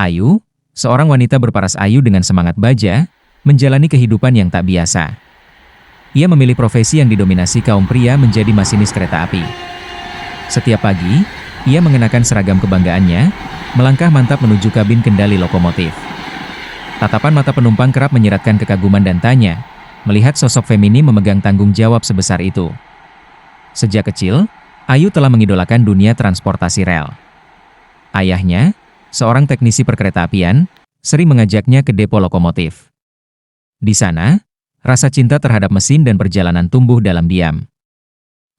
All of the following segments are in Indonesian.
Ayu, seorang wanita berparas ayu dengan semangat baja, menjalani kehidupan yang tak biasa. Ia memilih profesi yang didominasi kaum pria menjadi masinis kereta api. Setiap pagi, ia mengenakan seragam kebanggaannya, melangkah mantap menuju kabin kendali lokomotif. Tatapan mata penumpang kerap menyiratkan kekaguman dan tanya, melihat sosok feminim memegang tanggung jawab sebesar itu. Sejak kecil, Ayu telah mengidolakan dunia transportasi rel. Ayahnya, seorang teknisi perkeretaapian, sering mengajaknya ke depo lokomotif. Di sana, rasa cinta terhadap mesin dan perjalanan tumbuh dalam diam.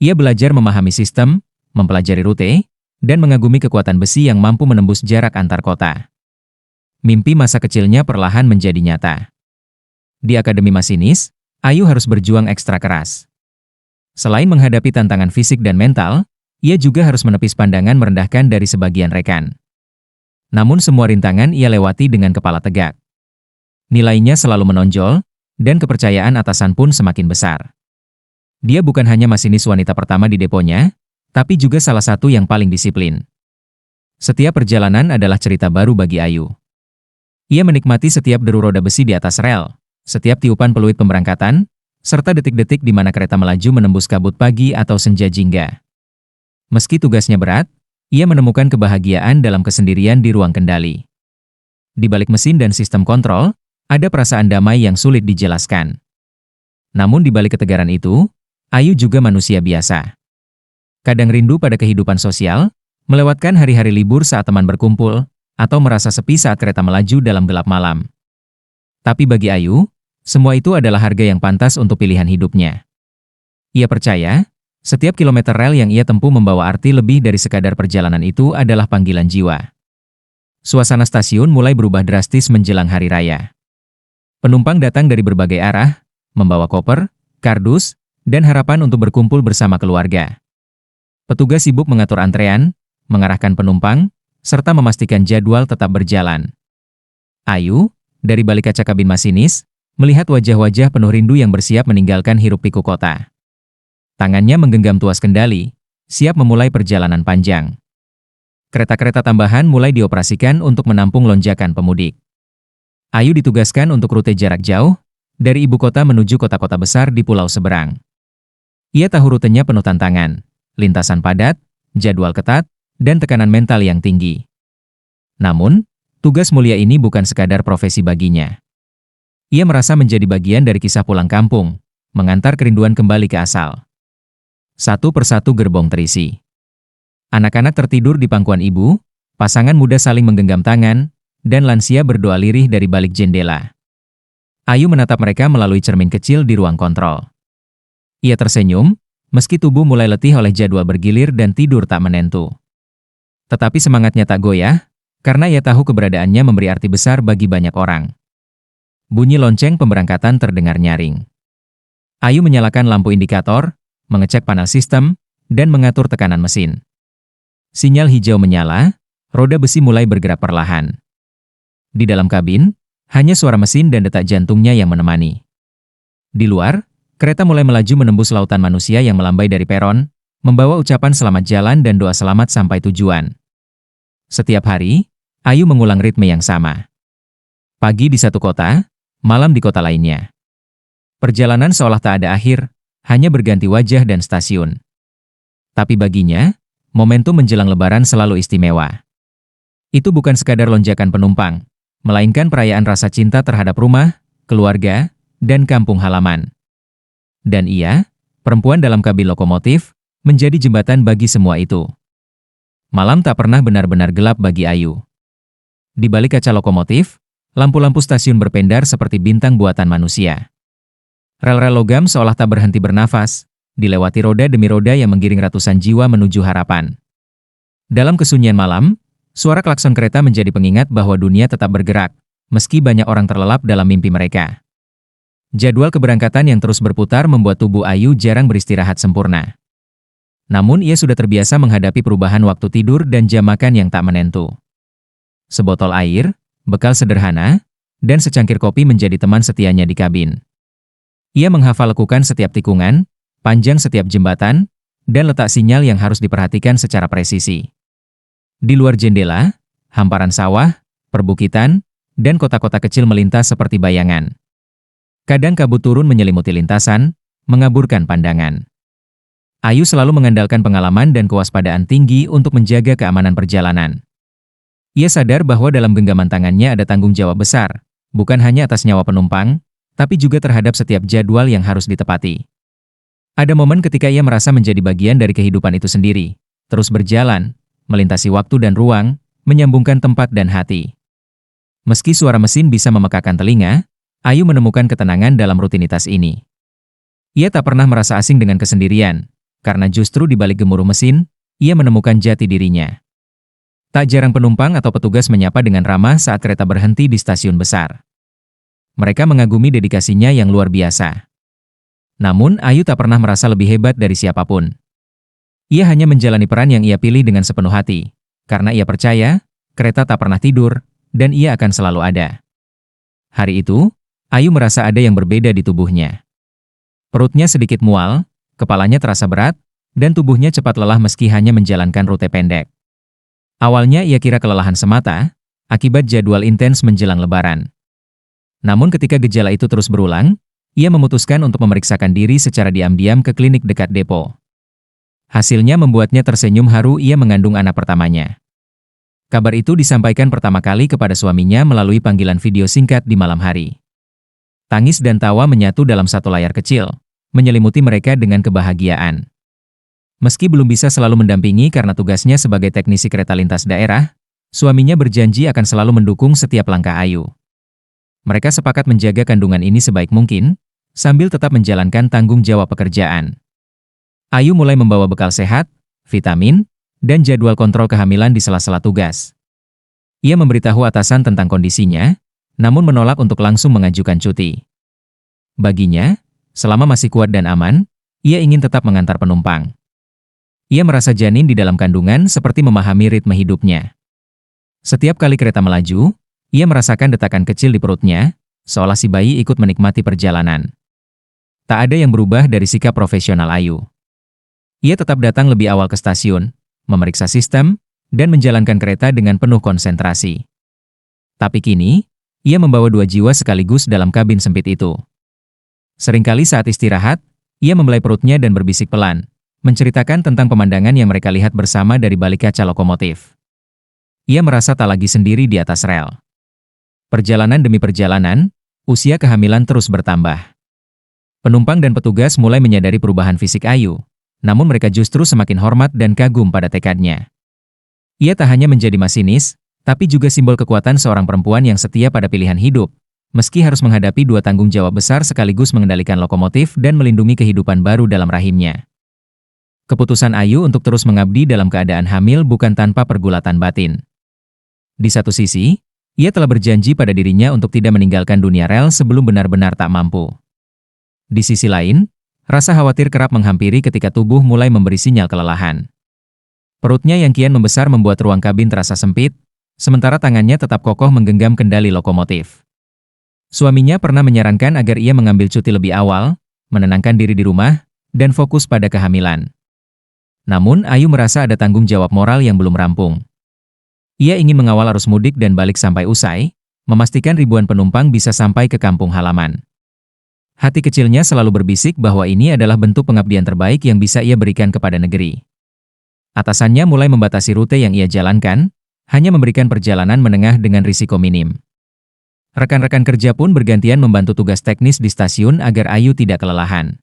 Ia belajar memahami sistem, mempelajari rute, dan mengagumi kekuatan besi yang mampu menembus jarak antar kota. Mimpi masa kecilnya perlahan menjadi nyata. Di Akademi Masinis, Ayu harus berjuang ekstra keras. Selain menghadapi tantangan fisik dan mental, ia juga harus menepis pandangan merendahkan dari sebagian rekan. Namun semua rintangan ia lewati dengan kepala tegak. Nilainya selalu menonjol, dan kepercayaan atasan pun semakin besar. Dia bukan hanya masinis wanita pertama di deponya, tapi juga salah satu yang paling disiplin. Setiap perjalanan adalah cerita baru bagi Ayu. Ia menikmati setiap deru roda besi di atas rel, setiap tiupan peluit pemberangkatan, serta detik-detik di mana kereta melaju menembus kabut pagi atau senja jingga. Meski tugasnya berat, ia menemukan kebahagiaan dalam kesendirian di ruang kendali. Di balik mesin dan sistem kontrol, ada perasaan damai yang sulit dijelaskan. Namun di balik ketegaran itu, Ayu juga manusia biasa. Kadang rindu pada kehidupan sosial, melewatkan hari-hari libur saat teman berkumpul, atau merasa sepi saat kereta melaju dalam gelap malam. Tapi bagi Ayu, semua itu adalah harga yang pantas untuk pilihan hidupnya. Ia percaya, setiap kilometer rel yang ia tempuh membawa arti lebih dari sekadar perjalanan itu adalah panggilan jiwa. Suasana stasiun mulai berubah drastis menjelang hari raya. Penumpang datang dari berbagai arah, membawa koper, kardus, dan harapan untuk berkumpul bersama keluarga. Petugas sibuk mengatur antrean, mengarahkan penumpang, serta memastikan jadwal tetap berjalan. Ayu, dari balik kaca kabin masinis, melihat wajah-wajah penuh rindu yang bersiap meninggalkan hiruk-pikuk kota. Tangannya menggenggam tuas kendali, siap memulai perjalanan panjang. Kereta-kereta tambahan mulai dioperasikan untuk menampung lonjakan pemudik. Ayu ditugaskan untuk rute jarak jauh, dari ibu kota menuju kota-kota besar di pulau seberang. Ia tahu rutenya penuh tantangan, lintasan padat, jadwal ketat, dan tekanan mental yang tinggi. Namun, tugas mulia ini bukan sekadar profesi baginya. Ia merasa menjadi bagian dari kisah pulang kampung, mengantar kerinduan kembali ke asal. Satu persatu gerbong terisi. Anak-anak tertidur di pangkuan ibu, pasangan muda saling menggenggam tangan, dan lansia berdoa lirih dari balik jendela. Ayu menatap mereka melalui cermin kecil di ruang kontrol. Ia tersenyum, meski tubuh mulai letih oleh jadwal bergilir dan tidur tak menentu. Tetapi semangatnya tak goyah, karena ia tahu keberadaannya memberi arti besar bagi banyak orang. Bunyi lonceng pemberangkatan terdengar nyaring. Ayu menyalakan lampu indikator, mengecek panel sistem, dan mengatur tekanan mesin. Sinyal hijau menyala, roda besi mulai bergerak perlahan. Di dalam kabin, hanya suara mesin dan detak jantungnya yang menemani. Di luar, kereta mulai melaju menembus lautan manusia yang melambai dari peron, membawa ucapan selamat jalan dan doa selamat sampai tujuan. Setiap hari, Ayu mengulang ritme yang sama. Pagi di satu kota, malam di kota lainnya. Perjalanan seolah tak ada akhir, hanya berganti wajah dan stasiun. Tapi baginya, momentum menjelang Lebaran selalu istimewa. Itu bukan sekadar lonjakan penumpang, melainkan perayaan rasa cinta terhadap rumah, keluarga, dan kampung halaman. Dan ia, perempuan dalam kabin lokomotif, menjadi jembatan bagi semua itu. Malam tak pernah benar-benar gelap bagi Ayu. Di balik kaca lokomotif, lampu-lampu stasiun berpendar seperti bintang buatan manusia. Rel-rel logam seolah tak berhenti bernafas, dilewati roda demi roda yang menggiring ratusan jiwa menuju harapan. Dalam kesunyian malam, suara klakson kereta menjadi pengingat bahwa dunia tetap bergerak, meski banyak orang terlelap dalam mimpi mereka. Jadwal keberangkatan yang terus berputar membuat tubuh Ayu jarang beristirahat sempurna. Namun ia sudah terbiasa menghadapi perubahan waktu tidur dan jam makan yang tak menentu. Sebotol air, bekal sederhana, dan secangkir kopi menjadi teman setianya di kabin. Ia menghafal lekukan setiap tikungan, panjang setiap jembatan, dan letak sinyal yang harus diperhatikan secara presisi. Di luar jendela, hamparan sawah, perbukitan, dan kota-kota kecil melintas seperti bayangan. Kadang kabut turun menyelimuti lintasan, mengaburkan pandangan. Ayu selalu mengandalkan pengalaman dan kewaspadaan tinggi untuk menjaga keamanan perjalanan. Ia sadar bahwa dalam genggaman tangannya ada tanggung jawab besar, bukan hanya atas nyawa penumpang, tapi juga terhadap setiap jadwal yang harus ditepati. Ada momen ketika ia merasa menjadi bagian dari kehidupan itu sendiri, terus berjalan, melintasi waktu dan ruang, menyambungkan tempat dan hati. Meski suara mesin bisa memekakan telinga, Ayu menemukan ketenangan dalam rutinitas ini. Ia tak pernah merasa asing dengan kesendirian, karena justru di balik gemuruh mesin, ia menemukan jati dirinya. Tak jarang penumpang atau petugas menyapa dengan ramah saat kereta berhenti di stasiun besar. Mereka mengagumi dedikasinya yang luar biasa. Namun, Ayu tak pernah merasa lebih hebat dari siapapun. Ia hanya menjalani peran yang ia pilih dengan sepenuh hati, karena ia percaya, kereta tak pernah tidur, dan ia akan selalu ada. Hari itu, Ayu merasa ada yang berbeda di tubuhnya. Perutnya sedikit mual, kepalanya terasa berat, dan tubuhnya cepat lelah meski hanya menjalankan rute pendek. Awalnya ia kira kelelahan semata, akibat jadwal intens menjelang lebaran. Namun ketika gejala itu terus berulang, ia memutuskan untuk memeriksakan diri secara diam-diam ke klinik dekat depo. Hasilnya membuatnya tersenyum haru, ia mengandung anak pertamanya. Kabar itu disampaikan pertama kali kepada suaminya melalui panggilan video singkat di malam hari. Tangis dan tawa menyatu dalam satu layar kecil, menyelimuti mereka dengan kebahagiaan. Meski belum bisa selalu mendampingi karena tugasnya sebagai teknisi kereta lintas daerah, suaminya berjanji akan selalu mendukung setiap langkah Ayu. Mereka sepakat menjaga kandungan ini sebaik mungkin, sambil tetap menjalankan tanggung jawab pekerjaan. Ayu mulai membawa bekal sehat, vitamin, dan jadwal kontrol kehamilan di sela-sela tugas. Ia memberitahu atasan tentang kondisinya, namun menolak untuk langsung mengajukan cuti. Baginya, selama masih kuat dan aman, ia ingin tetap mengantar penumpang. Ia merasa janin di dalam kandungan seperti memahami ritme hidupnya. Setiap kali kereta melaju, ia merasakan detakan kecil di perutnya, seolah si bayi ikut menikmati perjalanan. Tak ada yang berubah dari sikap profesional Ayu. Ia tetap datang lebih awal ke stasiun, memeriksa sistem, dan menjalankan kereta dengan penuh konsentrasi. Tapi kini, ia membawa dua jiwa sekaligus dalam kabin sempit itu. Seringkali saat istirahat, ia membelai perutnya dan berbisik pelan, menceritakan tentang pemandangan yang mereka lihat bersama dari balik kaca lokomotif. Ia merasa tak lagi sendiri di atas rel. Perjalanan demi perjalanan, usia kehamilan terus bertambah. Penumpang dan petugas mulai menyadari perubahan fisik Ayu, namun mereka justru semakin hormat dan kagum pada tekadnya. Ia tak hanya menjadi masinis, tapi juga simbol kekuatan seorang perempuan yang setia pada pilihan hidup, meski harus menghadapi dua tanggung jawab besar sekaligus mengendalikan lokomotif dan melindungi kehidupan baru dalam rahimnya. Keputusan Ayu untuk terus mengabdi dalam keadaan hamil bukan tanpa pergulatan batin. Di satu sisi, ia telah berjanji pada dirinya untuk tidak meninggalkan dunia rel sebelum benar-benar tak mampu. Di sisi lain, rasa khawatir kerap menghampiri ketika tubuh mulai memberi sinyal kelelahan. Perutnya yang kian membesar membuat ruang kabin terasa sempit, sementara tangannya tetap kokoh menggenggam kendali lokomotif. Suaminya pernah menyarankan agar ia mengambil cuti lebih awal, menenangkan diri di rumah, dan fokus pada kehamilan. Namun, Ayu merasa ada tanggung jawab moral yang belum rampung. Ia ingin mengawal arus mudik dan balik sampai usai, memastikan ribuan penumpang bisa sampai ke kampung halaman. Hati kecilnya selalu berbisik bahwa ini adalah bentuk pengabdian terbaik yang bisa ia berikan kepada negeri. Atasannya mulai membatasi rute yang ia jalankan, hanya memberikan perjalanan menengah dengan risiko minim. Rekan-rekan kerja pun bergantian membantu tugas teknis di stasiun agar Ayu tidak kelelahan.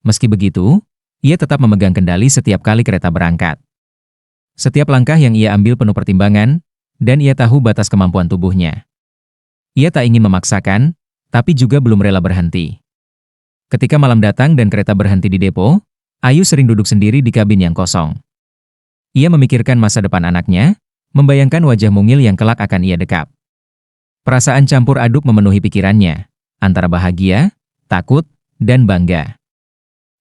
Meski begitu, ia tetap memegang kendali setiap kali kereta berangkat. Setiap langkah yang ia ambil penuh pertimbangan, dan ia tahu batas kemampuan tubuhnya. Ia tak ingin memaksakan, tapi juga belum rela berhenti. Ketika malam datang dan kereta berhenti di depo, Ayu sering duduk sendiri di kabin yang kosong. Ia memikirkan masa depan anaknya, membayangkan wajah mungil yang kelak akan ia dekap. Perasaan campur aduk memenuhi pikirannya, antara bahagia, takut, dan bangga.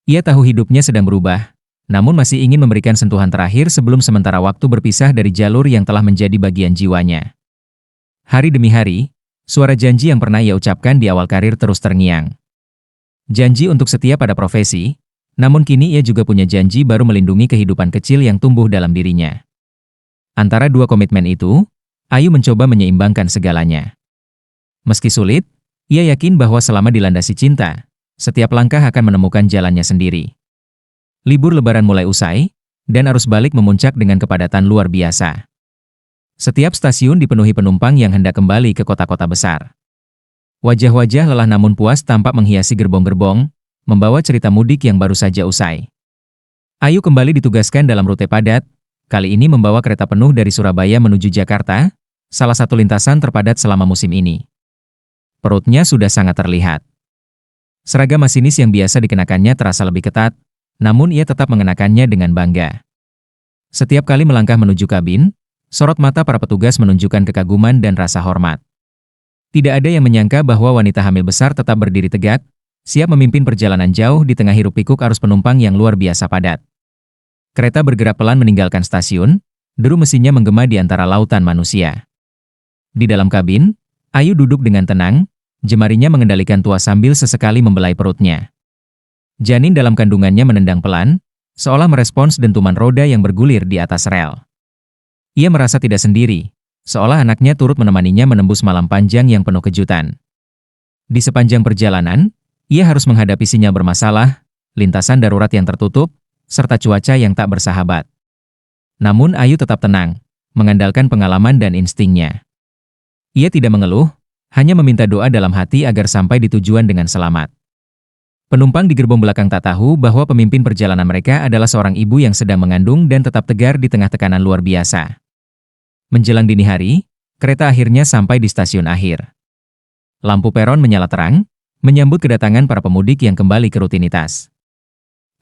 Ia tahu hidupnya sedang berubah, namun masih ingin memberikan sentuhan terakhir sebelum sementara waktu berpisah dari jalur yang telah menjadi bagian jiwanya. Hari demi hari, suara janji yang pernah ia ucapkan di awal karir terus terngiang. Janji untuk setia pada profesi, namun kini ia juga punya janji baru melindungi kehidupan kecil yang tumbuh dalam dirinya. Antara dua komitmen itu, Ayu mencoba menyeimbangkan segalanya. Meski sulit, ia yakin bahwa selama dilandasi cinta, setiap langkah akan menemukan jalannya sendiri. Libur Lebaran mulai usai, dan arus balik memuncak dengan kepadatan luar biasa. Setiap stasiun dipenuhi penumpang yang hendak kembali ke kota-kota besar. Wajah-wajah lelah namun puas tampak menghiasi gerbong-gerbong, membawa cerita mudik yang baru saja usai. Ayu kembali ditugaskan dalam rute padat, kali ini membawa kereta penuh dari Surabaya menuju Jakarta, salah satu lintasan terpadat selama musim ini. Perutnya sudah sangat terlihat. Seragam masinis yang biasa dikenakannya terasa lebih ketat, namun ia tetap mengenakannya dengan bangga. Setiap kali melangkah menuju kabin, sorot mata para petugas menunjukkan kekaguman dan rasa hormat. Tidak ada yang menyangka bahwa wanita hamil besar tetap berdiri tegak, siap memimpin perjalanan jauh di tengah hiruk-pikuk arus penumpang yang luar biasa padat. Kereta bergerak pelan meninggalkan stasiun, deru mesinnya menggema di antara lautan manusia. Di dalam kabin, Ayu duduk dengan tenang, jemarinya mengendalikan tuas sambil sesekali membelai perutnya. Janin dalam kandungannya menendang pelan, seolah merespons dentuman roda yang bergulir di atas rel. Ia merasa tidak sendiri, seolah anaknya turut menemaninya menembus malam panjang yang penuh kejutan. Di sepanjang perjalanan, ia harus menghadapi sinyal bermasalah, lintasan darurat yang tertutup, serta cuaca yang tak bersahabat. Namun Ayu tetap tenang, mengandalkan pengalaman dan instingnya. Ia tidak mengeluh, hanya meminta doa dalam hati agar sampai di tujuan dengan selamat. Penumpang di gerbong belakang tak tahu bahwa pemimpin perjalanan mereka adalah seorang ibu yang sedang mengandung dan tetap tegar di tengah tekanan luar biasa. Menjelang dini hari, kereta akhirnya sampai di stasiun akhir. Lampu peron menyala terang, menyambut kedatangan para pemudik yang kembali ke rutinitas.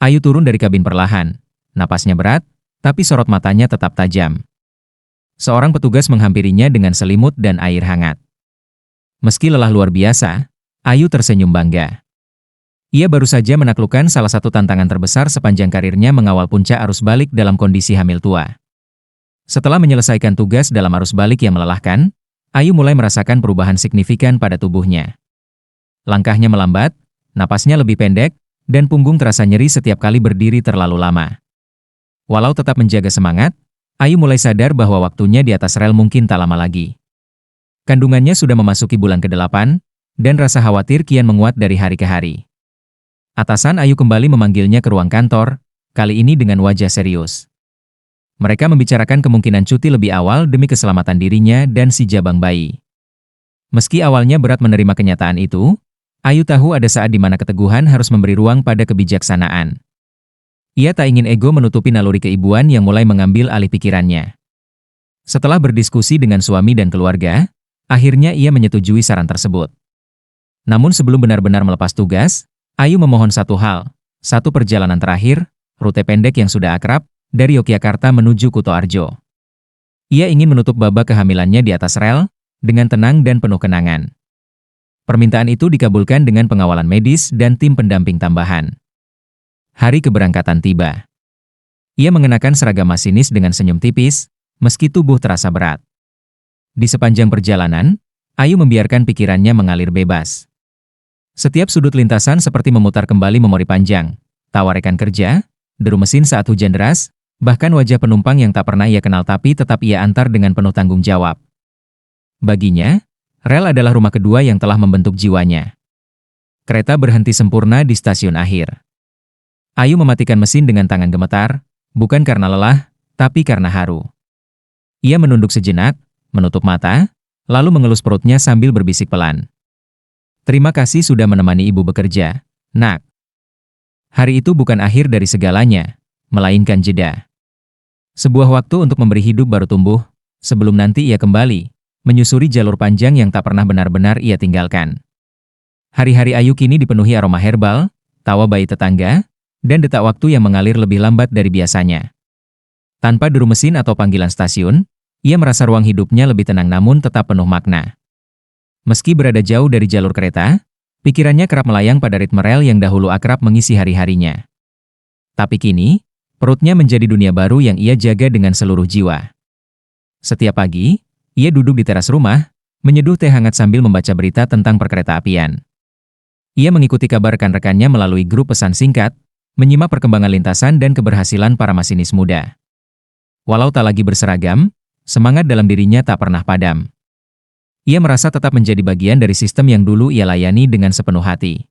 Ayu turun dari kabin perlahan, napasnya berat, tapi sorot matanya tetap tajam. Seorang petugas menghampirinya dengan selimut dan air hangat. Meski lelah luar biasa, Ayu tersenyum bangga. Ia baru saja menaklukkan salah satu tantangan terbesar sepanjang karirnya mengawal puncak arus balik dalam kondisi hamil tua. Setelah menyelesaikan tugas dalam arus balik yang melelahkan, Ayu mulai merasakan perubahan signifikan pada tubuhnya. Langkahnya melambat, napasnya lebih pendek, dan punggung terasa nyeri setiap kali berdiri terlalu lama. Walau tetap menjaga semangat, Ayu mulai sadar bahwa waktunya di atas rel mungkin tak lama lagi. Kandungannya sudah memasuki bulan ke-8, dan rasa khawatir kian menguat dari hari ke hari. Atasan Ayu kembali memanggilnya ke ruang kantor, kali ini dengan wajah serius. Mereka membicarakan kemungkinan cuti lebih awal demi keselamatan dirinya dan si jabang bayi. Meski awalnya berat menerima kenyataan itu, Ayu tahu ada saat di mana keteguhan harus memberi ruang pada kebijaksanaan. Ia tak ingin ego menutupi naluri keibuan yang mulai mengambil alih pikirannya. Setelah berdiskusi dengan suami dan keluarga, akhirnya ia menyetujui saran tersebut. Namun sebelum benar-benar melepas tugas, Ayu memohon satu hal, satu perjalanan terakhir, rute pendek yang sudah akrab, dari Yogyakarta menuju Kutoarjo. Ia ingin menutup babak kehamilannya di atas rel, dengan tenang dan penuh kenangan. Permintaan itu dikabulkan dengan pengawalan medis dan tim pendamping tambahan. Hari keberangkatan tiba. Ia mengenakan seragam masinis dengan senyum tipis, meski tubuh terasa berat. Di sepanjang perjalanan, Ayu membiarkan pikirannya mengalir bebas. Setiap sudut lintasan seperti memutar kembali memori panjang, tawa rekan kerja, deru mesin saat hujan deras, bahkan wajah penumpang yang tak pernah ia kenal tapi tetap ia antar dengan penuh tanggung jawab. Baginya, rel adalah rumah kedua yang telah membentuk jiwanya. Kereta berhenti sempurna di stasiun akhir. Ayu mematikan mesin dengan tangan gemetar, bukan karena lelah, tapi karena haru. Ia menunduk sejenak, menutup mata, lalu mengelus perutnya sambil berbisik pelan. Terima kasih sudah menemani ibu bekerja, nak. Hari itu bukan akhir dari segalanya, melainkan jeda. Sebuah waktu untuk memberi hidup baru tumbuh, sebelum nanti ia kembali, menyusuri jalur panjang yang tak pernah benar-benar ia tinggalkan. Hari-hari Ayu kini dipenuhi aroma herbal, tawa bayi tetangga, dan detak waktu yang mengalir lebih lambat dari biasanya. Tanpa deru mesin atau panggilan stasiun, ia merasa ruang hidupnya lebih tenang namun tetap penuh makna. Meski berada jauh dari jalur kereta, pikirannya kerap melayang pada ritme rel yang dahulu akrab mengisi hari-harinya. Tapi kini, perutnya menjadi dunia baru yang ia jaga dengan seluruh jiwa. Setiap pagi, ia duduk di teras rumah, menyeduh teh hangat sambil membaca berita tentang perkereta-apian. Ia mengikuti kabar rekan-rekannya melalui grup pesan singkat, menyimak perkembangan lintasan dan keberhasilan para masinis muda. Walau tak lagi berseragam, semangat dalam dirinya tak pernah padam. Ia merasa tetap menjadi bagian dari sistem yang dulu ia layani dengan sepenuh hati.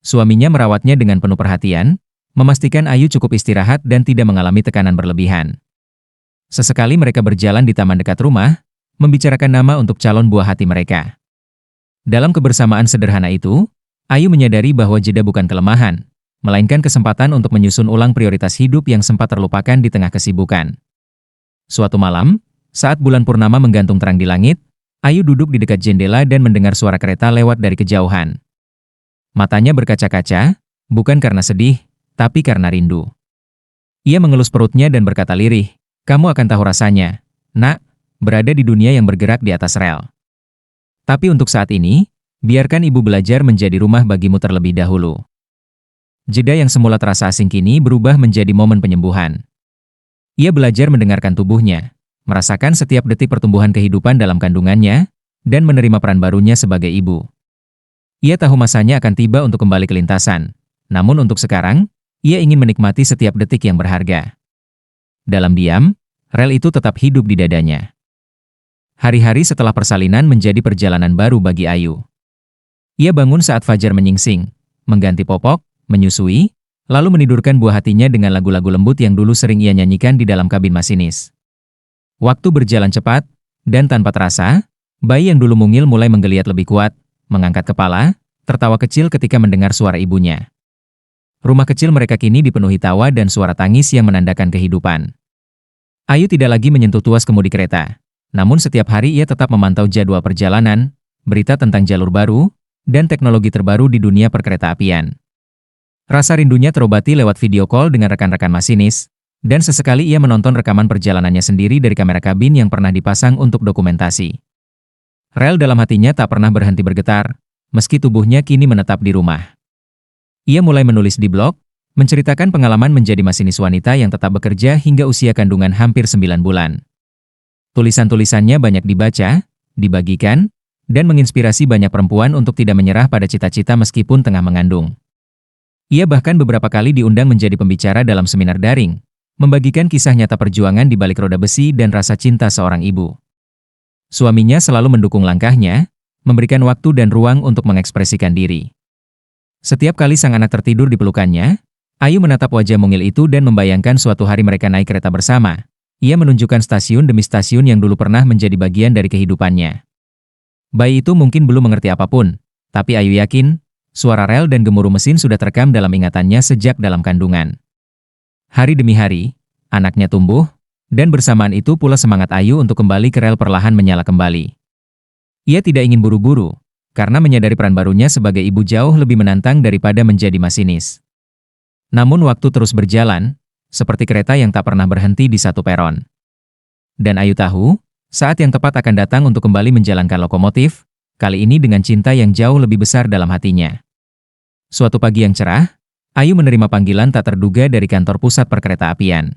Suaminya merawatnya dengan penuh perhatian, memastikan Ayu cukup istirahat dan tidak mengalami tekanan berlebihan. Sesekali mereka berjalan di taman dekat rumah, membicarakan nama untuk calon buah hati mereka. Dalam kebersamaan sederhana itu, Ayu menyadari bahwa jeda bukan kelemahan, melainkan kesempatan untuk menyusun ulang prioritas hidup yang sempat terlupakan di tengah kesibukan. Suatu malam, saat bulan purnama menggantung terang di langit, Ayu duduk di dekat jendela dan mendengar suara kereta lewat dari kejauhan. Matanya berkaca-kaca, bukan karena sedih, tapi karena rindu. Ia mengelus perutnya dan berkata lirih, "Kamu akan tahu rasanya, Nak, berada di dunia yang bergerak di atas rel. Tapi untuk saat ini, biarkan ibu belajar menjadi rumah bagimu terlebih dahulu." Jeda yang semula terasa asing kini berubah menjadi momen penyembuhan. Ia belajar mendengarkan tubuhnya, merasakan setiap detik pertumbuhan kehidupan dalam kandungannya, dan menerima peran barunya sebagai ibu. Ia tahu masanya akan tiba untuk kembali ke lintasan, namun untuk sekarang, ia ingin menikmati setiap detik yang berharga. Dalam diam, rel itu tetap hidup di dadanya. Hari-hari setelah persalinan menjadi perjalanan baru bagi Ayu. Ia bangun saat fajar menyingsing, mengganti popok, menyusui, lalu menidurkan buah hatinya dengan lagu-lagu lembut yang dulu sering ia nyanyikan di dalam kabin masinis. Waktu berjalan cepat, dan tanpa terasa, bayi yang dulu mungil mulai menggeliat lebih kuat, mengangkat kepala, tertawa kecil ketika mendengar suara ibunya. Rumah kecil mereka kini dipenuhi tawa dan suara tangis yang menandakan kehidupan. Ayu tidak lagi menyentuh tuas kemudi kereta, namun setiap hari ia tetap memantau jadwal perjalanan, berita tentang jalur baru, dan teknologi terbaru di dunia perkereta-apian. Rasa rindunya terobati lewat video call dengan rekan-rekan masinis, dan sesekali ia menonton rekaman perjalanannya sendiri dari kamera kabin yang pernah dipasang untuk dokumentasi. Rel dalam hatinya tak pernah berhenti bergetar, meski tubuhnya kini menetap di rumah. Ia mulai menulis di blog, menceritakan pengalaman menjadi masinis wanita yang tetap bekerja hingga usia kandungan hampir 9 bulan. Tulisan-tulisannya banyak dibaca, dibagikan, dan menginspirasi banyak perempuan untuk tidak menyerah pada cita-cita meskipun tengah mengandung. Ia bahkan beberapa kali diundang menjadi pembicara dalam seminar daring, membagikan kisah nyata perjuangan di balik roda besi dan rasa cinta seorang ibu. Suaminya selalu mendukung langkahnya, memberikan waktu dan ruang untuk mengekspresikan diri. Setiap kali sang anak tertidur di pelukannya, Ayu menatap wajah mungil itu dan membayangkan suatu hari mereka naik kereta bersama. Ia menunjukkan stasiun demi stasiun yang dulu pernah menjadi bagian dari kehidupannya. Bayi itu mungkin belum mengerti apapun, tapi Ayu yakin, suara rel dan gemuruh mesin sudah terekam dalam ingatannya sejak dalam kandungan. Hari demi hari, anaknya tumbuh, dan bersamaan itu pula semangat Ayu untuk kembali ke rel perlahan menyala kembali. Ia tidak ingin buru-buru, karena menyadari peran barunya sebagai ibu jauh lebih menantang daripada menjadi masinis. Namun waktu terus berjalan, seperti kereta yang tak pernah berhenti di satu peron. Dan Ayu tahu, saat yang tepat akan datang untuk kembali menjalankan lokomotif, kali ini dengan cinta yang jauh lebih besar dalam hatinya. Suatu pagi yang cerah, Ayu menerima panggilan tak terduga dari kantor pusat perkereta-apian.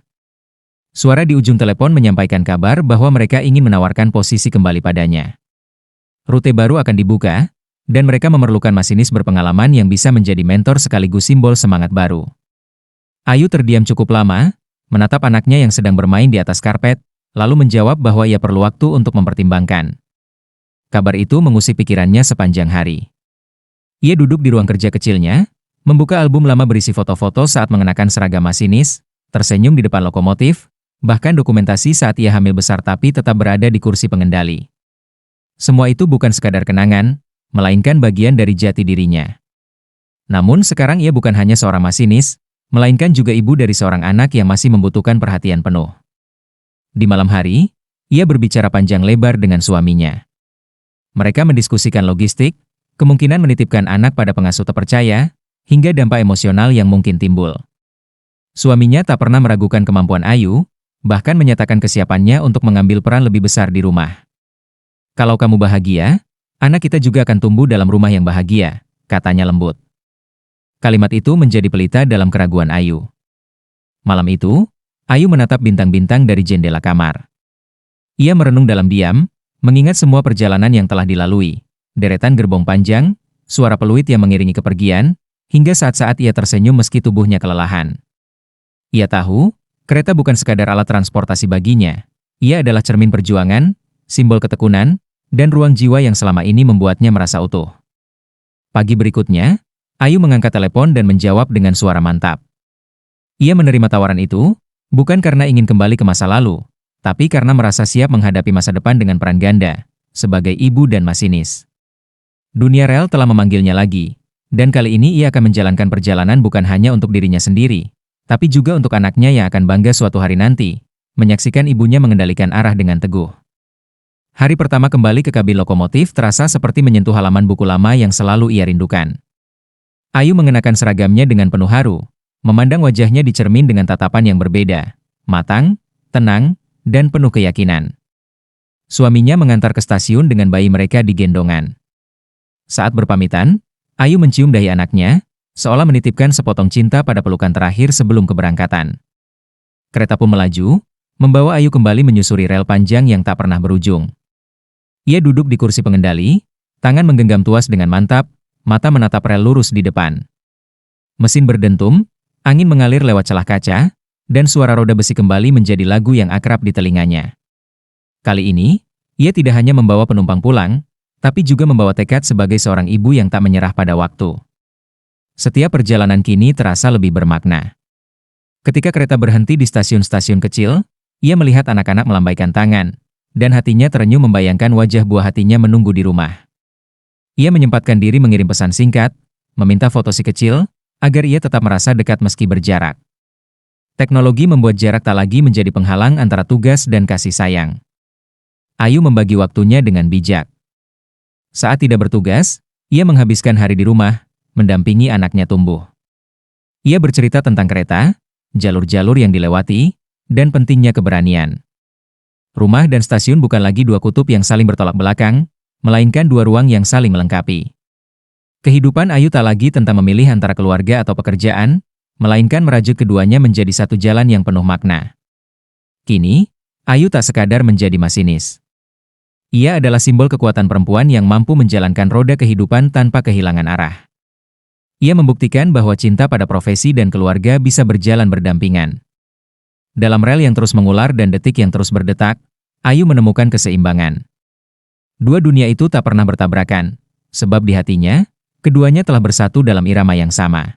Suara di ujung telepon menyampaikan kabar bahwa mereka ingin menawarkan posisi kembali padanya. Rute baru akan dibuka, dan mereka memerlukan masinis berpengalaman yang bisa menjadi mentor sekaligus simbol semangat baru. Ayu terdiam cukup lama, menatap anaknya yang sedang bermain di atas karpet, lalu menjawab bahwa ia perlu waktu untuk mempertimbangkan. Kabar itu mengusik pikirannya sepanjang hari. Ia duduk di ruang kerja kecilnya, membuka album lama berisi foto-foto saat mengenakan seragam masinis, tersenyum di depan lokomotif, bahkan dokumentasi saat ia hamil besar tapi tetap berada di kursi pengendali. Semua itu bukan sekadar kenangan, melainkan bagian dari jati dirinya. Namun sekarang ia bukan hanya seorang masinis, melainkan juga ibu dari seorang anak yang masih membutuhkan perhatian penuh. Di malam hari, ia berbicara panjang lebar dengan suaminya. Mereka mendiskusikan logistik, kemungkinan menitipkan anak pada pengasuh terpercaya, hingga dampak emosional yang mungkin timbul. Suaminya tak pernah meragukan kemampuan Ayu, bahkan menyatakan kesiapannya untuk mengambil peran lebih besar di rumah. "Kalau kamu bahagia, anak kita juga akan tumbuh dalam rumah yang bahagia," katanya lembut. Kalimat itu menjadi pelita dalam keraguan Ayu. Malam itu, Ayu menatap bintang-bintang dari jendela kamar. Ia merenung dalam diam, mengingat semua perjalanan yang telah dilalui, deretan gerbong panjang, suara peluit yang mengiringi kepergian, hingga saat-saat ia tersenyum meski tubuhnya kelelahan. Ia tahu, kereta bukan sekadar alat transportasi baginya, Ia adalah cermin perjuangan, simbol ketekunan, dan ruang jiwa yang selama ini membuatnya merasa utuh. Pagi berikutnya, Ayu mengangkat telepon dan menjawab dengan suara mantap. Ia menerima tawaran itu, bukan karena ingin kembali ke masa lalu, tapi karena merasa siap menghadapi masa depan dengan peran ganda, sebagai ibu dan masinis. Dunia rel telah memanggilnya lagi, dan kali ini ia akan menjalankan perjalanan bukan hanya untuk dirinya sendiri, tapi juga untuk anaknya yang akan bangga suatu hari nanti, menyaksikan ibunya mengendalikan arah dengan teguh. Hari pertama kembali ke kabin lokomotif terasa seperti menyentuh halaman buku lama yang selalu ia rindukan. Ayu mengenakan seragamnya dengan penuh haru, memandang wajahnya di cermin dengan tatapan yang berbeda, matang, tenang, dan penuh keyakinan. Suaminya mengantar ke stasiun dengan bayi mereka di gendongan. Saat berpamitan, Ayu mencium dahi anaknya, seolah menitipkan sepotong cinta pada pelukan terakhir sebelum keberangkatan. Kereta pun melaju, membawa Ayu kembali menyusuri rel panjang yang tak pernah berujung. Ia duduk di kursi pengendali, tangan menggenggam tuas dengan mantap, mata menatap rel lurus di depan. Mesin berdentum, angin mengalir lewat celah kaca, dan suara roda besi kembali menjadi lagu yang akrab di telinganya. Kali ini, ia tidak hanya membawa penumpang pulang, tapi juga membawa tekad sebagai seorang ibu yang tak menyerah pada waktu. Setiap perjalanan kini terasa lebih bermakna. Ketika kereta berhenti di stasiun-stasiun kecil, ia melihat anak-anak melambaikan tangan, dan hatinya terenyuh membayangkan wajah buah hatinya menunggu di rumah. Ia menyempatkan diri mengirim pesan singkat, meminta foto si kecil, agar ia tetap merasa dekat meski berjarak. Teknologi membuat jarak tak lagi menjadi penghalang antara tugas dan kasih sayang. Ayu membagi waktunya dengan bijak. Saat tidak bertugas, ia menghabiskan hari di rumah, mendampingi anaknya tumbuh. Ia bercerita tentang kereta, jalur-jalur yang dilewati, dan pentingnya keberanian. Rumah dan stasiun bukan lagi dua kutub yang saling bertolak belakang, melainkan dua ruang yang saling melengkapi. Kehidupan Ayu tak lagi tentang memilih antara keluarga atau pekerjaan, melainkan merajut keduanya menjadi satu jalan yang penuh makna. Kini, Ayu tak sekadar menjadi masinis. Ia adalah simbol kekuatan perempuan yang mampu menjalankan roda kehidupan tanpa kehilangan arah. Ia membuktikan bahwa cinta pada profesi dan keluarga bisa berjalan berdampingan. Dalam rel yang terus mengular dan detik yang terus berdetak, Ayu menemukan keseimbangan. Dua dunia itu tak pernah bertabrakan, sebab di hatinya, keduanya telah bersatu dalam irama yang sama.